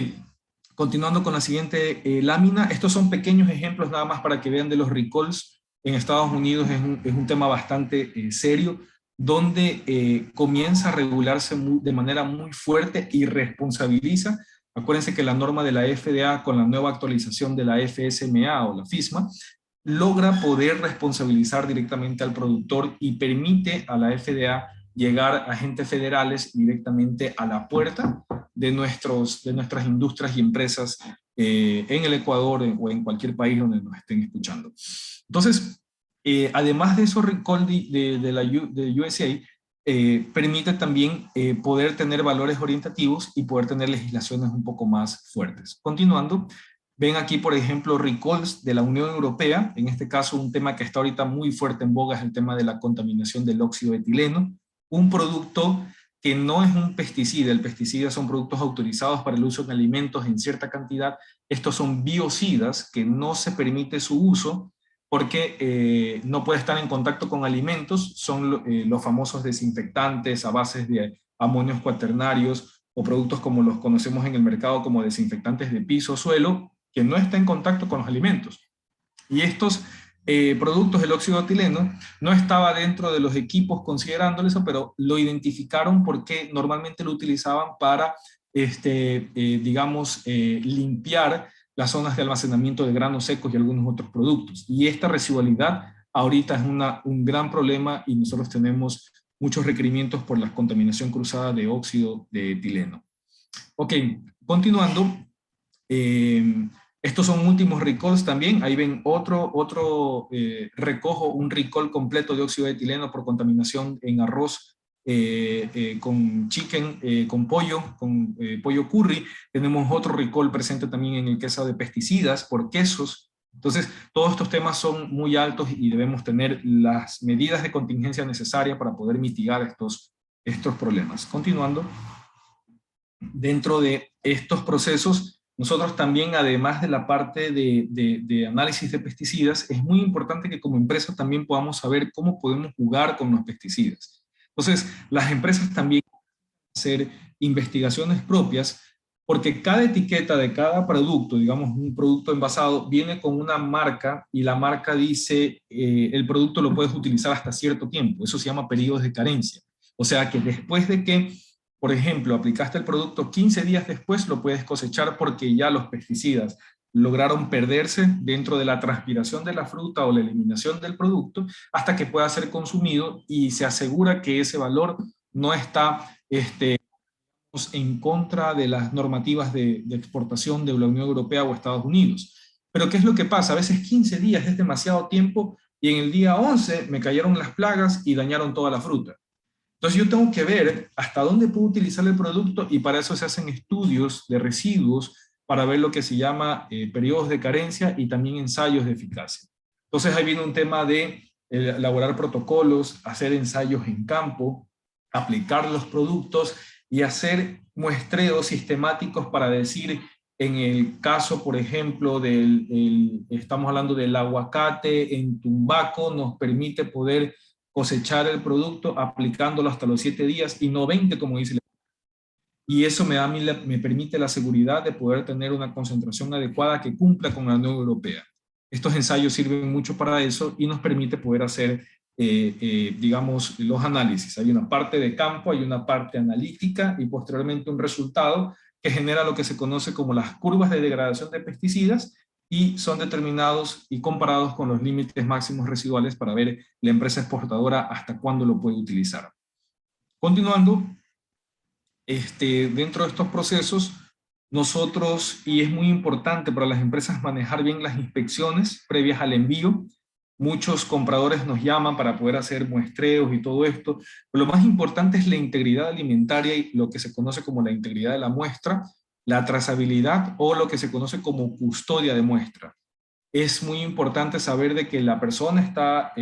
continuando con la siguiente lámina. Estos son pequeños ejemplos nada más para que vean de los recalls. En Estados Unidos es un tema bastante serio, donde comienza a regularse de manera muy fuerte y responsabiliza. Acuérdense que la norma de la FDA con la nueva actualización de la FSMA o la FISMA logra poder responsabilizar directamente al productor y permite a la FDA llegar a agentes federales directamente a la puerta de nuestras industrias y empresas en el Ecuador o en cualquier país donde nos estén escuchando. Entonces, además de esos recall de USA, permite también poder tener valores orientativos y poder tener legislaciones un poco más fuertes. Continuando, ven aquí, por ejemplo, recalls de la Unión Europea. En este caso, un tema que está ahorita muy fuerte en boga es el tema de la contaminación del óxido de etileno. Un producto que no es un pesticida. El pesticida son productos autorizados para el uso en alimentos en cierta cantidad. Estos son biocidas que no se permite su uso porque no puede estar en contacto con alimentos. Son los famosos desinfectantes a bases de amonios cuaternarios o productos como los conocemos en el mercado como desinfectantes de piso o suelo, que no está en contacto con los alimentos. Y estos productos del óxido de etileno no estaba dentro de los equipos considerándolo eso, pero lo identificaron porque normalmente lo utilizaban para, limpiar las zonas de almacenamiento de granos secos y algunos otros productos. Y esta residualidad ahorita es un gran problema y nosotros tenemos muchos requerimientos por la contaminación cruzada de óxido de etileno. Ok, continuando. Estos son últimos recalls también. Ahí ven recojo un recall completo de óxido de etileno por contaminación en arroz con chicken, con pollo curry. Tenemos otro recall presente también en el queso de pesticidas por quesos. Entonces, todos estos temas son muy altos y debemos tener las medidas de contingencia necesarias para poder mitigar estos problemas. Continuando, dentro de estos procesos, nosotros también, además de la parte de análisis de pesticidas, es muy importante que como empresa también podamos saber cómo podemos jugar con los pesticidas. Entonces, las empresas también hacer investigaciones propias, porque cada etiqueta de cada producto, digamos un producto envasado, viene con una marca y la marca dice el producto lo puedes utilizar hasta cierto tiempo. Eso se llama periodos de carencia. O sea que después de que, por ejemplo, aplicaste el producto 15 días después, lo puedes cosechar porque ya los pesticidas lograron perderse dentro de la transpiración de la fruta o la eliminación del producto hasta que pueda ser consumido y se asegura que ese valor no está en contra de las normativas de exportación de la Unión Europea o Estados Unidos. Pero ¿qué es lo que pasa? A veces 15 días es demasiado tiempo y en el día 11 me cayeron las plagas y dañaron toda la fruta. Entonces yo tengo que ver hasta dónde puedo utilizar el producto y para eso se hacen estudios de residuos para ver lo que se llama periodos de carencia y también ensayos de eficacia. Entonces ahí viene un tema de elaborar protocolos, hacer ensayos en campo, aplicar los productos y hacer muestreos sistemáticos para decir, en el caso, por ejemplo, estamos hablando del aguacate en Tumbaco, nos permite poder cosechar el producto aplicándolo hasta los 7 días y no 20, como dice. Y eso me permite la seguridad de poder tener una concentración adecuada que cumpla con la Unión Europea. Estos ensayos sirven mucho para eso y nos permite poder hacer, digamos, los análisis. Hay una parte de campo, hay una parte analítica y posteriormente un resultado que genera lo que se conoce como las curvas de degradación de pesticidas y son determinados y comparados con los límites máximos residuales para ver la empresa exportadora hasta cuándo lo puede utilizar. Continuando, dentro de estos procesos, nosotros, y es muy importante para las empresas manejar bien las inspecciones previas al envío. Muchos compradores nos llaman para poder hacer muestreos y todo esto, pero lo más importante es la integridad alimentaria y lo que se conoce como la integridad de la muestra, la trazabilidad o lo que se conoce como custodia de muestra. Es muy importante saber de que la persona está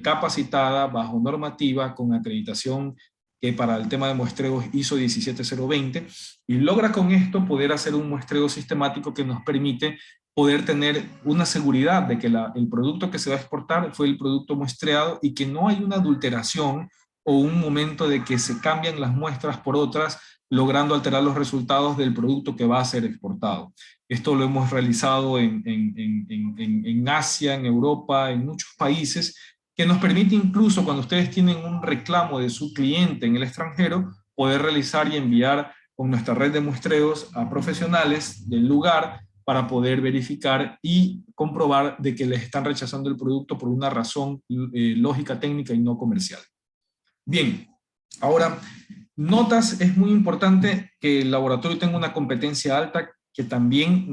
capacitada bajo normativa con acreditación que para el tema de muestreos ISO 17020 y logra con esto poder hacer un muestreo sistemático que nos permite poder tener una seguridad de que el producto que se va a exportar fue el producto muestreado y que no hay una adulteración o un momento de que se cambian las muestras por otras, logrando alterar los resultados del producto que va a ser exportado. Esto lo hemos realizado en Asia, en Europa, en muchos países, que nos permite incluso cuando ustedes tienen un reclamo de su cliente en el extranjero, poder realizar y enviar con nuestra red de muestreos a profesionales del lugar para poder verificar y comprobar de que les están rechazando el producto por una razón lógica, técnica y no comercial. Bien, ahora, notas, es muy importante que el laboratorio tenga una competencia alta, que también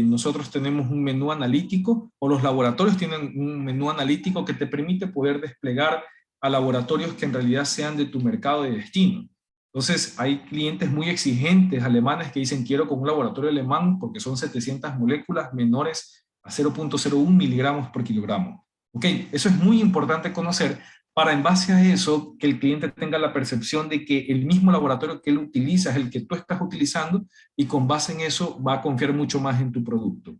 nosotros tenemos un menú analítico, o los laboratorios tienen un menú analítico que te permite poder desplegar a laboratorios que en realidad sean de tu mercado de destino. Entonces, hay clientes muy exigentes alemanes que dicen quiero con un laboratorio alemán porque son 700 moléculas menores a 0.01 miligramos por kilogramo. Ok, eso es muy importante conocer para en base a eso que el cliente tenga la percepción de que el mismo laboratorio que él utiliza es el que tú estás utilizando y con base en eso va a confiar mucho más en tu producto.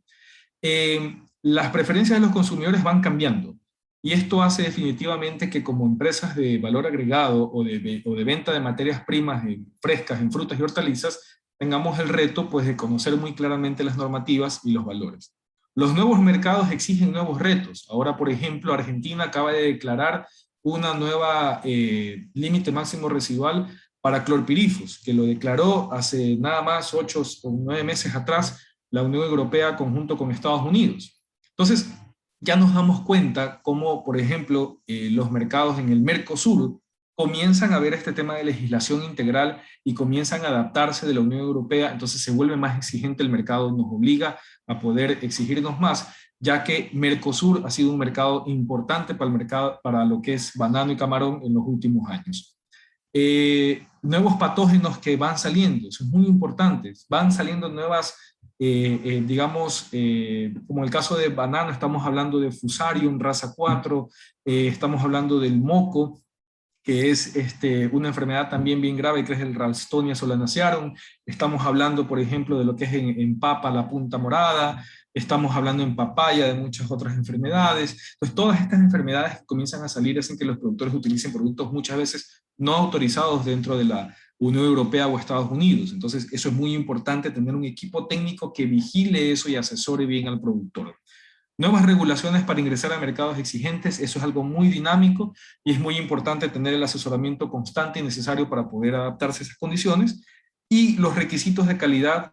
Las preferencias de los consumidores van cambiando y esto hace definitivamente que como empresas de valor agregado o de venta de materias primas frescas en frutas y hortalizas tengamos el reto pues, de conocer muy claramente las normativas y los valores. Los nuevos mercados exigen nuevos retos. Ahora, por ejemplo, Argentina acaba de declarar una nueva límite máximo residual para clorpirifos, que lo declaró hace nada más 8 o 9 meses atrás la Unión Europea conjunto con Estados Unidos. Entonces, ya nos damos cuenta cómo, por ejemplo, los mercados en el Mercosur comienzan a ver este tema de legislación integral y comienzan a adaptarse de la Unión Europea, entonces se vuelve más exigente el mercado, nos obliga a poder exigirnos más, ya que Mercosur ha sido un mercado importante para el mercado, para lo que es banano y camarón en los últimos años. Nuevos patógenos que van saliendo, eso es muy importante, van saliendo nuevas, digamos, como el caso de banano, estamos hablando de Fusarium, raza 4, estamos hablando del moco, que es una enfermedad también bien grave, que es el Ralstonia solanacearum. Estamos hablando, por ejemplo, de lo que es en papa la punta morada, estamos hablando en papaya de muchas otras enfermedades. Entonces, todas estas enfermedades que comienzan a salir hacen que los productores utilicen productos muchas veces no autorizados dentro de la Unión Europea o Estados Unidos. Entonces, eso es muy importante, tener un equipo técnico que vigile eso y asesore bien al productor. Nuevas regulaciones para ingresar a mercados exigentes, eso es algo muy dinámico y es muy importante tener el asesoramiento constante y necesario para poder adaptarse a esas condiciones y los requisitos de calidad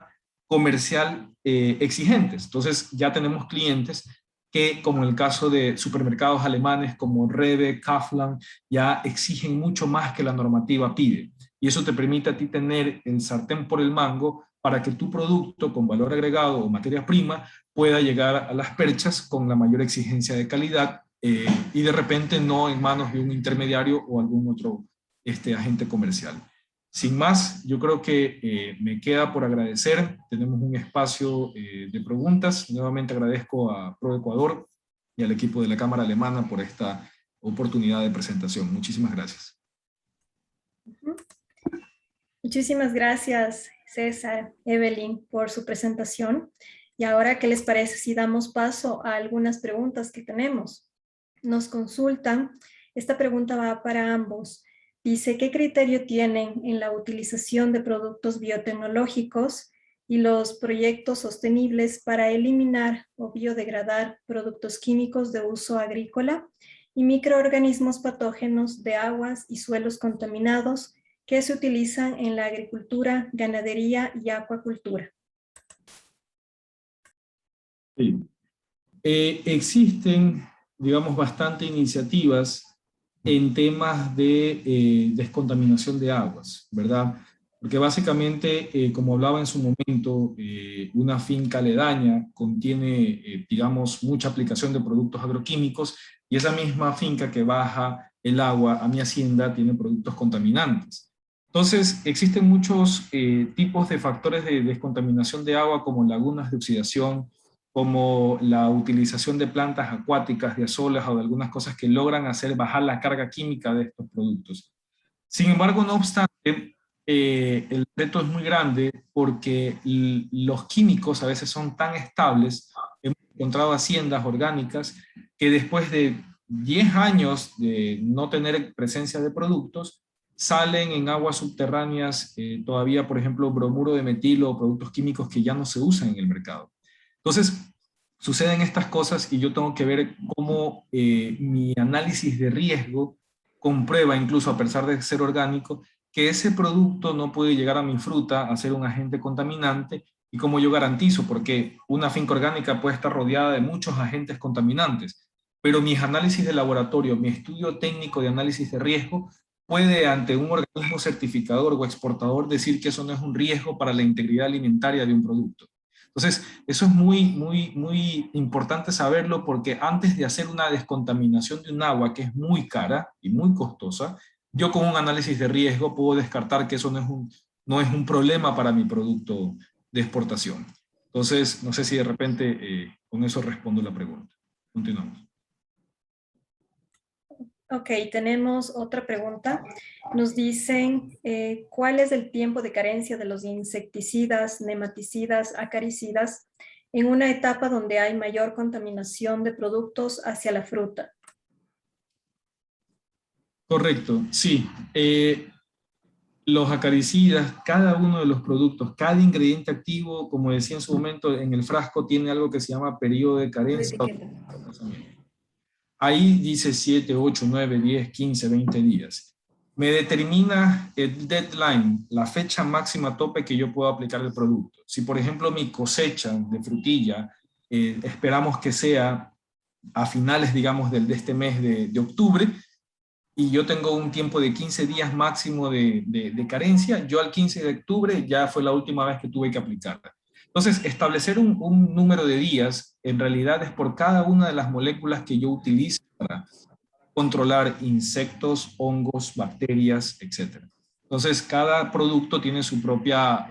comercial exigentes. Entonces ya tenemos clientes que, como en el caso de supermercados alemanes como Rewe, Kaufland, ya exigen mucho más que la normativa pide. Y eso te permite a ti tener el sartén por el mango para que tu producto con valor agregado o materia prima pueda llegar a las perchas con la mayor exigencia de calidad y de repente no en manos de un intermediario o algún otro agente comercial. Sin más, yo creo que me queda por agradecer. Tenemos un espacio de preguntas. Nuevamente agradezco a ProEcuador y al equipo de la Cámara Alemana por esta oportunidad de presentación. Muchísimas gracias. Ujú. Muchísimas gracias, César, Evelyn, por su presentación. Y ahora, ¿qué les parece si damos paso a algunas preguntas que tenemos? Nos consultan, esta pregunta va para ambos. Dice, ¿qué criterio tienen en la utilización de productos biotecnológicos y los proyectos sostenibles para eliminar o biodegradar productos químicos de uso agrícola y microorganismos patógenos de aguas y suelos contaminados que se utilizan en la agricultura, ganadería y acuacultura? Sí. Existen, digamos, bastantes iniciativas en temas de descontaminación de aguas, ¿verdad? Porque básicamente, como hablaba en su momento, una finca aledaña contiene, digamos, mucha aplicación de productos agroquímicos y esa misma finca que baja el agua a mi hacienda tiene productos contaminantes. Entonces, existen muchos tipos de factores de descontaminación de agua como lagunas de oxidación, como la utilización de plantas acuáticas, de azolas o de algunas cosas que logran hacer bajar la carga química de estos productos. Sin embargo, no obstante, el reto es muy grande porque los químicos a veces son tan estables. Hemos encontrado haciendas orgánicas que después de 10 años de no tener presencia de productos, salen en aguas subterráneas todavía, por ejemplo, bromuro de metilo o productos químicos que ya no se usan en el mercado. Entonces, suceden estas cosas y yo tengo que ver cómo mi análisis de riesgo comprueba, incluso a pesar de ser orgánico, que ese producto no puede llegar a mi fruta a ser un agente contaminante y cómo yo garantizo, porque una finca orgánica puede estar rodeada de muchos agentes contaminantes, pero mis análisis de laboratorio, mi estudio técnico de análisis de riesgo, puede ante un organismo certificador o exportador decir que eso no es un riesgo para la integridad alimentaria de un producto. Entonces, eso es muy importante saberlo porque antes de hacer una descontaminación de un agua que es muy cara y muy costosa, yo con un análisis de riesgo puedo descartar que eso no es un problema para mi producto de exportación. Entonces, no sé si de repente con eso respondo la pregunta. Continuamos. Ok, tenemos otra pregunta. Nos dicen, ¿cuál es el tiempo de carencia de los insecticidas, nematicidas, acaricidas en una etapa donde hay mayor contaminación de productos hacia la fruta? Correcto, sí. Los acaricidas, cada uno de los productos, cada ingrediente activo, como decía en su momento, en el frasco tiene algo que se llama periodo de La carencia. etiqueta. Ahí dice 7, 8, 9, 10, 15, 20 días. Me determina el deadline, la fecha máxima tope que yo puedo aplicar el producto. Si, por ejemplo, mi cosecha de frutilla esperamos que sea a finales, digamos, de este mes de octubre, y yo tengo un tiempo de 15 días máximo de carencia, yo al 15 de octubre ya fue la última vez que tuve que aplicarla. Entonces, establecer un número de días en realidad es por cada una de las moléculas que yo utilizo para controlar insectos, hongos, bacterias, etc. Entonces, cada producto tiene su propia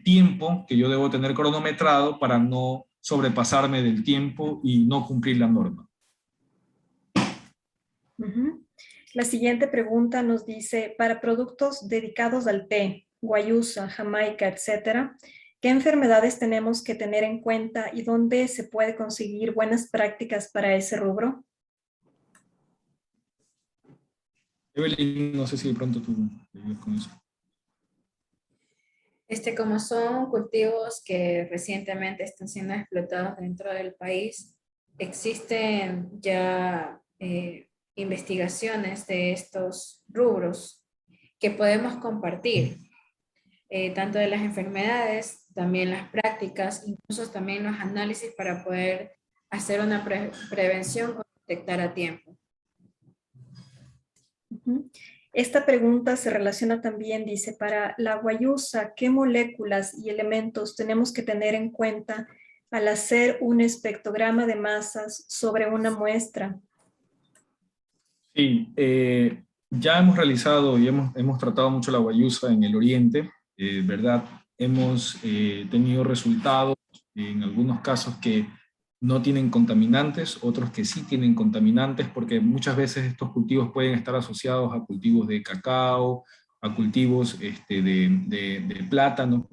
tiempo que yo debo tener cronometrado para no sobrepasarme del tiempo y no cumplir la norma. Ujú. La siguiente pregunta nos dice, para productos dedicados al té, guayusa, jamaica, etcétera, ¿qué enfermedades tenemos que tener en cuenta y dónde se puede conseguir buenas prácticas para ese rubro? Evelyn, no sé si de pronto tú ayudas con eso. Como son cultivos que recientemente están siendo explotados dentro del país, existen ya investigaciones de estos rubros que podemos compartir, tanto de las enfermedades, también las prácticas, incluso también los análisis para poder hacer una prevención o detectar a tiempo. Ujú. Esta pregunta se relaciona también, dice, para la guayusa, ¿qué moléculas y elementos tenemos que tener en cuenta al hacer un espectrograma de masas sobre una muestra? Sí, ya hemos realizado y hemos tratado mucho la guayusa en el oriente, ¿verdad? Hemos tenido resultados en algunos casos que no tienen contaminantes, otros que sí tienen contaminantes, porque muchas veces estos cultivos pueden estar asociados a cultivos de cacao, a cultivos de plátano,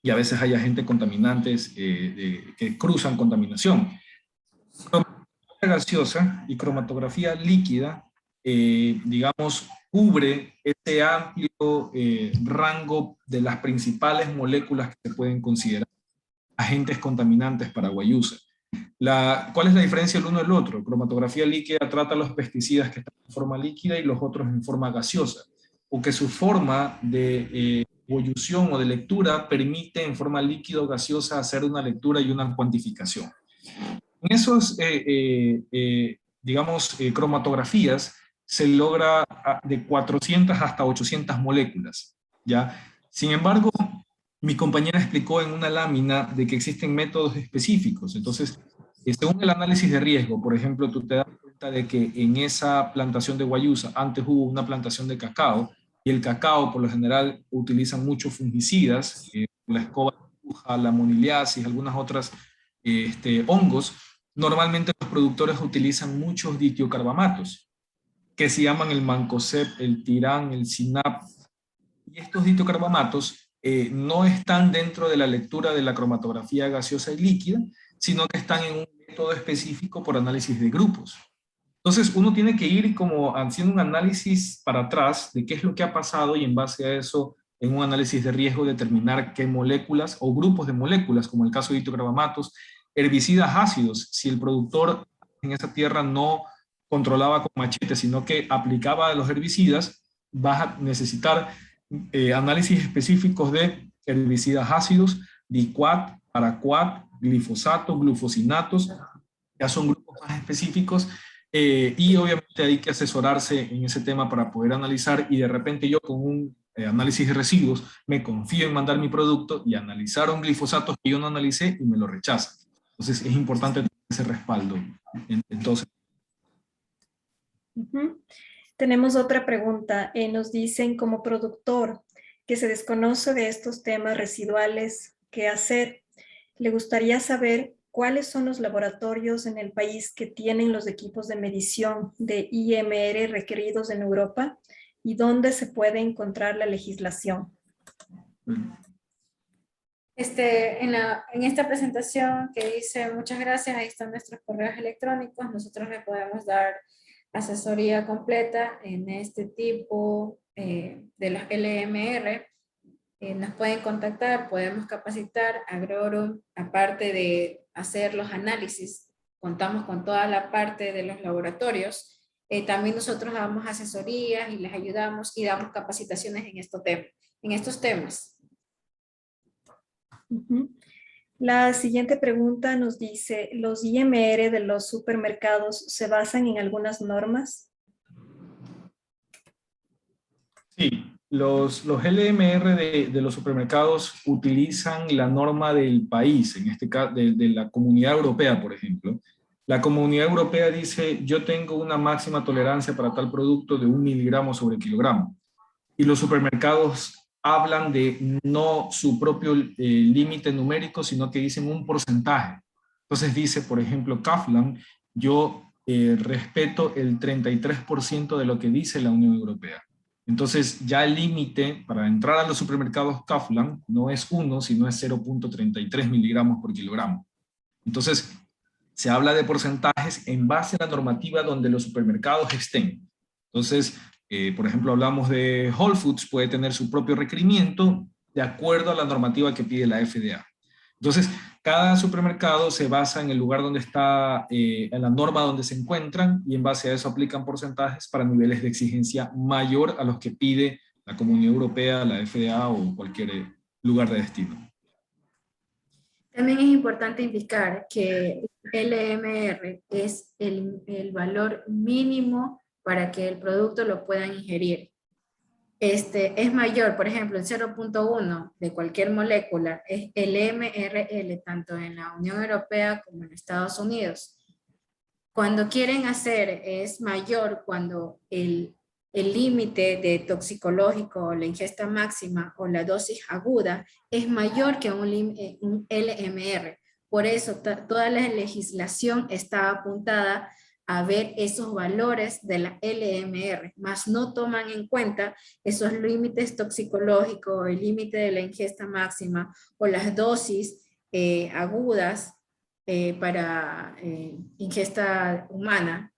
y a veces hay agentes contaminantes que cruzan contaminación. Cromatografía gaseosa y cromatografía líquida, digamos, cubre este amplio rango de las principales moléculas que se pueden considerar agentes contaminantes para guayusa. ¿Cuál es la diferencia el uno del otro? Cromatografía líquida trata los pesticidas que están en forma líquida y los otros en forma gaseosa, o que su forma de evolución o de lectura permite en forma líquida o gaseosa hacer una lectura y una cuantificación. En esos, digamos, cromatografías se logra de 400 hasta 800 moléculas, ¿ya? Sin embargo, mi compañera explicó en una lámina de que existen métodos específicos. Entonces, según el análisis de riesgo, por ejemplo, tú te das cuenta de que en esa plantación de guayusa antes hubo una plantación de cacao, y el cacao por lo general utilizan muchos fungicidas, la escoba de bruja, la moniliasis, algunas otras hongos. Normalmente los productores utilizan muchos ditiocarbamatos, que se llaman el mancozeb, el tirán, el sinap, y estos ditiocarbamatos no están dentro de la lectura de la cromatografía gaseosa y líquida, sino que están en un método específico por análisis de grupos. Entonces uno tiene que ir como haciendo un análisis para atrás de qué es lo que ha pasado, y en base a eso, en un análisis de riesgo, determinar qué moléculas o grupos de moléculas, como el caso de ditiocarbamatos, herbicidas ácidos, si el productor en esa tierra no controlaba con machete, sino que aplicaba los herbicidas, vas a necesitar análisis específicos de herbicidas ácidos, dicuat, paraquat, glifosato, glufosinatos, ya son grupos más específicos, y obviamente hay que asesorarse en ese tema para poder analizar, y de repente yo con un análisis de residuos me confío en mandar mi producto y analizaron glifosatos que yo no analicé y me lo rechazan. Entonces es importante tener ese respaldo. Entonces, Tenemos otra pregunta. Nos dicen, como productor que se desconoce de estos temas residuales, ¿qué hacer? Le gustaría saber cuáles son los laboratorios en el país que tienen los equipos de medición de IMR requeridos en Europa y dónde se puede encontrar la legislación. En esta presentación que hice, muchas gracias, ahí están nuestros correos electrónicos. Nosotros le podemos dar asesoría completa en este tipo de los LMR. Nos pueden contactar, podemos capacitar a Agrorum, aparte de hacer los análisis, contamos con toda la parte de los laboratorios. También nosotros damos asesorías y les ayudamos y damos capacitaciones en estos temas. La siguiente pregunta nos dice, ¿los IMR de los supermercados se basan en algunas normas? Sí, los LMR de los supermercados utilizan la norma del país, en este caso de la Comunidad Europea, por ejemplo. La Comunidad Europea dice, yo tengo una máxima tolerancia para tal producto de 1 miligramo sobre kilogramo. Y los supermercados hablan de no su propio límite numérico, sino que dicen un porcentaje. Entonces dice, por ejemplo, Kaflan, yo respeto el 33% de lo que dice la Unión Europea. Entonces ya el límite para entrar a los supermercados Kaflan no es 1, sino es 0.33 miligramos por kilogramo. Entonces se habla de porcentajes en base a la normativa donde los supermercados estén. Entonces, por ejemplo, hablamos de Whole Foods, puede tener su propio requerimiento de acuerdo a la normativa que pide la FDA. Entonces, cada supermercado se basa en el lugar donde está, en la norma donde se encuentran, y en base a eso aplican porcentajes para niveles de exigencia mayor a los que pide la Comunidad Europea, la FDA o cualquier lugar de destino. También es importante indicar que LMR es el valor mínimo para que el producto lo puedan ingerir. Es mayor, por ejemplo, el 0.1 de cualquier molécula es el MRL, tanto en la Unión Europea como en Estados Unidos. Cuando quieren hacer, es mayor cuando el límite de toxicológico, la ingesta máxima o la dosis aguda es mayor que un LMR. Por eso toda la legislación está apuntada a ver esos valores de la LMR, más no toman en cuenta esos límites toxicológicos, el límite de la ingesta máxima o las dosis agudas para ingesta humana.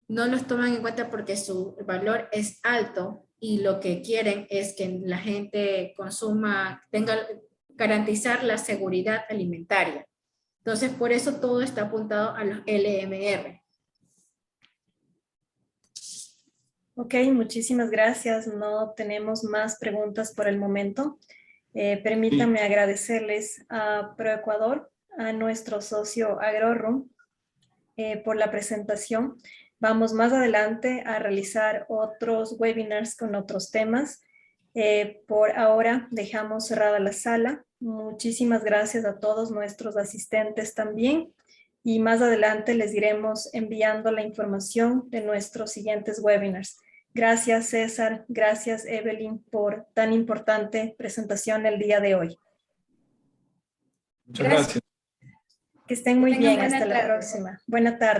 No los toman en cuenta porque su valor es alto y lo que quieren es que la gente consuma, garantizar la seguridad alimentaria. Entonces, por eso todo está apuntado a los LMR. Ok, muchísimas gracias. No tenemos más preguntas por el momento. Permítanme agradecerles a ProEcuador, a nuestro socio AgroRoom, por la presentación. Vamos más adelante a realizar otros webinars con otros temas. Por ahora dejamos cerrada la sala. Muchísimas gracias a todos nuestros asistentes también. Y más adelante les iremos enviando la información de nuestros siguientes webinars. Gracias, César. Gracias, Evelyn, por tan importante presentación el día de hoy. Muchas gracias. Que estén muy bien. Buena Hasta la tarde. próxima. Buena tarde.